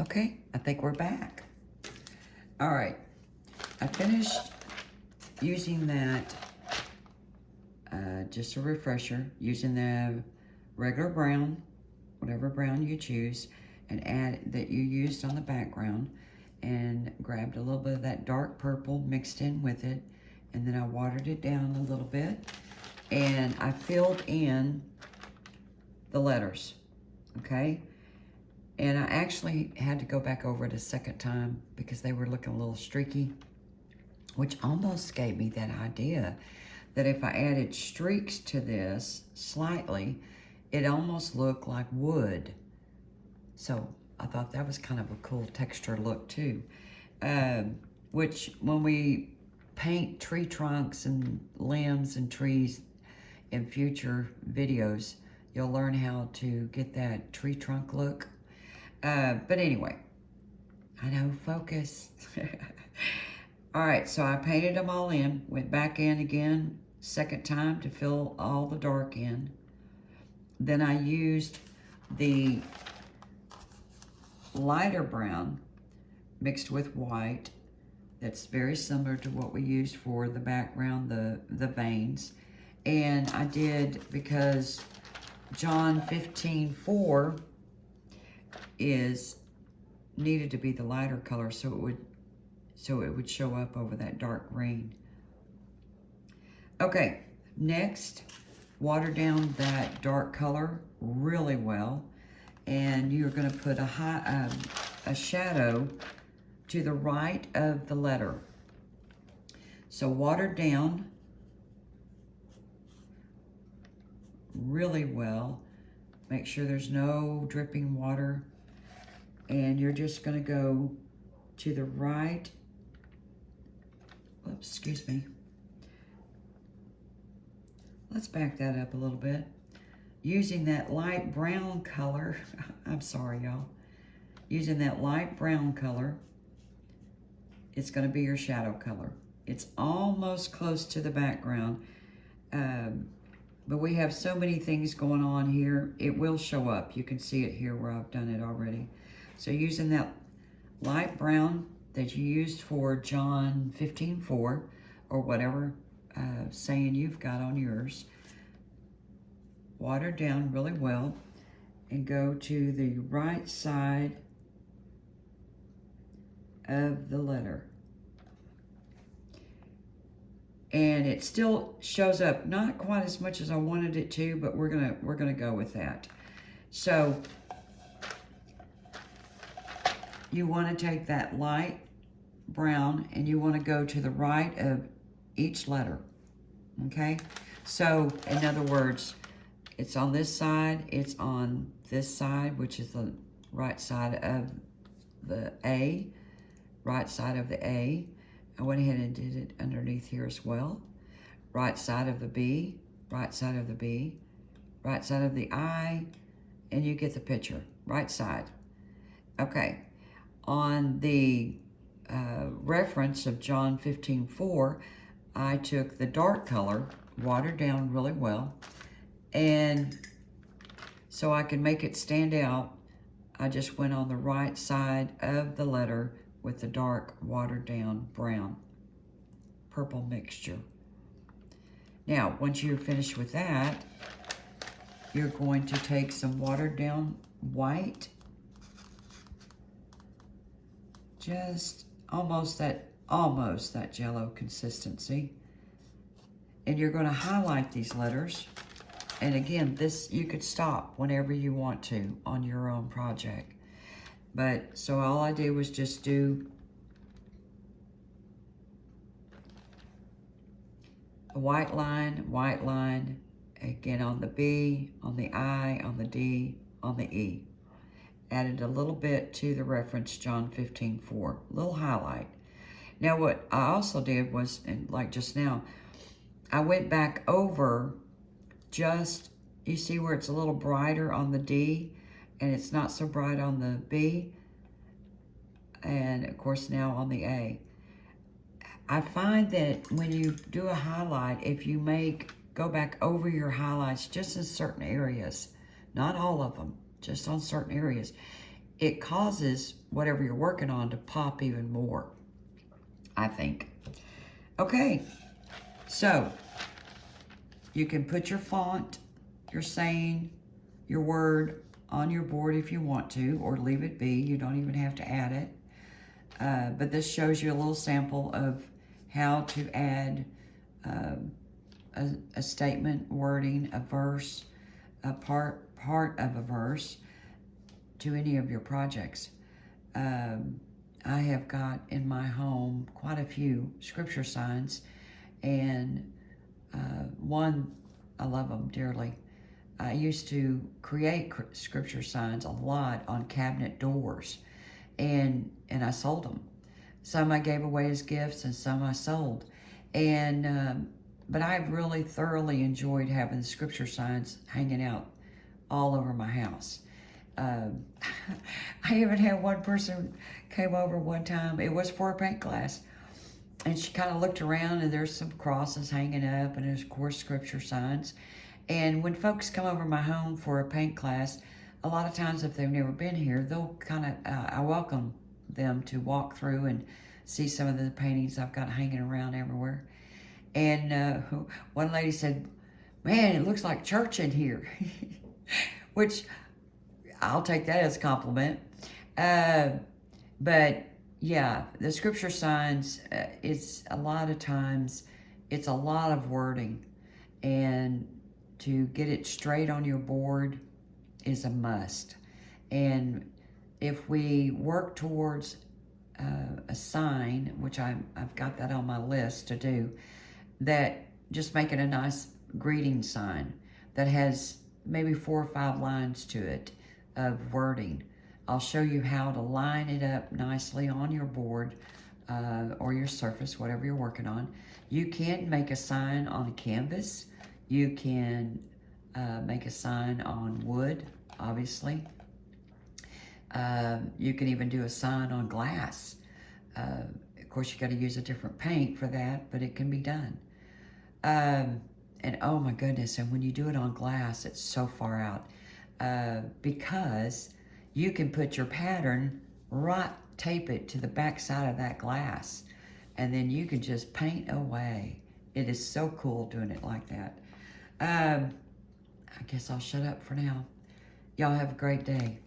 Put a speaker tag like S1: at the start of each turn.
S1: Okay, I think we're back. All right, I finished using that, just a refresher, using the regular brown, whatever brown you choose, and add that you used on the background, and grabbed a little bit of that dark purple mixed in with it, and then I watered it down a little bit, and I filled in the letters, okay? And I actually had to go back over it a second time because they were looking a little streaky, which almost gave me that idea that if I added streaks to this slightly, it almost looked like wood. So I thought that was kind of a cool texture look too. Which when we paint tree trunks and limbs and trees in future videos, you'll learn how to get that tree trunk look. But anyway, I know, focus. All right, so I painted them all in, went back in again, second time to fill all the dark in. Then I used the lighter brown mixed with white. That's very similar to what we used for the background, the veins. And I did, because John 15:4 needed to be the lighter color, so it would show up over that dark green. Okay, next, water down that dark color really well, and you're going to put a shadow to the right of the letter. So water down really well. Make sure there's no dripping water. And you're just going to go to the right. Oops, excuse me. Let's back that up a little bit. Using that light brown color. I'm sorry, y'all. Using that light brown color, it's going to be your shadow color. It's almost close to the background. But we have so many things going on here. It will show up. You can see it here where I've done it already. So using that light brown that you used for John 15:4, or whatever saying you've got on yours, water down really well and go to the right side of the letter. And it still shows up, not quite as much as I wanted it to, but we're gonna go with that. So you want to take that light brown and you want to go to the right of each letter, okay? So in other words, it's on this side, it's on this side, which is the right side of the A, right side of the A. I went ahead and did it underneath here as well. Right side of the B, right side of the B, right side of the I, and you get the picture, right side. Okay, on the reference of John 15:4, I took the dark color, watered down really well, and so I can make it stand out, I just went on the right side of the letter with the dark watered down brown purple mixture. Now, once you're finished with that, you're going to take some watered down white, just almost that jello consistency, and you're going to highlight these letters. And again, this, you could stop whenever you want to on your own project. But so all I did was just do a white line, again on the B, on the I, on the D, on the E. Added a little bit to the reference John 15:4, little highlight. Now what I also did was, and like just now, I went back over just, you see where it's a little brighter on the D and it's not so bright on the B, and of course now on the A. I find that when you do a highlight, if you go back over your highlights just in certain areas, not all of them, just on certain areas, it causes whatever you're working on to pop even more, I think. Okay, so you can put your font, your saying, your word on your board if you want to, or leave it be. You don't even have to add it. But this shows you a little sample of how to add a statement, wording, a verse, a part of a verse to any of your projects. I have got in my home quite a few scripture signs, and one, I love them dearly. I used to create scripture signs a lot on cabinet doors, and I sold them. Some I gave away as gifts, and some I sold. And but I've really thoroughly enjoyed having the scripture signs hanging out all over my house. Um, I even had one person came over one time. It was for a paint class, and she kind of looked around, and there's some crosses hanging up, and there's of course scripture signs. And when folks come over my home for a paint class, a lot of times if they've never been here, they'll kind of I welcome them to walk through and see some of the paintings I've got hanging around everywhere. And one lady said, "Man, it looks like church in here," which I'll take that as a compliment. Uh, but yeah, the scripture signs, it's a lot of times, it's a lot of wording. And to get it straight on your board is a must. And if we work towards a sign, which I've got that on my list to do, that just making a nice greeting sign that has maybe 4 or 5 lines to it of wording. I'll show you how to line it up nicely on your board or your surface, whatever you're working on. You can make a sign on a canvas. You can make a sign on wood, obviously. You can even do a sign on glass. Of course, you got to use a different paint for that, but it can be done. And oh my goodness, and when you do it on glass, it's so far out because you can put your pattern right, tape it to the back side of that glass, and then you can just paint away. It is so cool doing it like that. I guess I'll shut up for now. Y'all have a great day.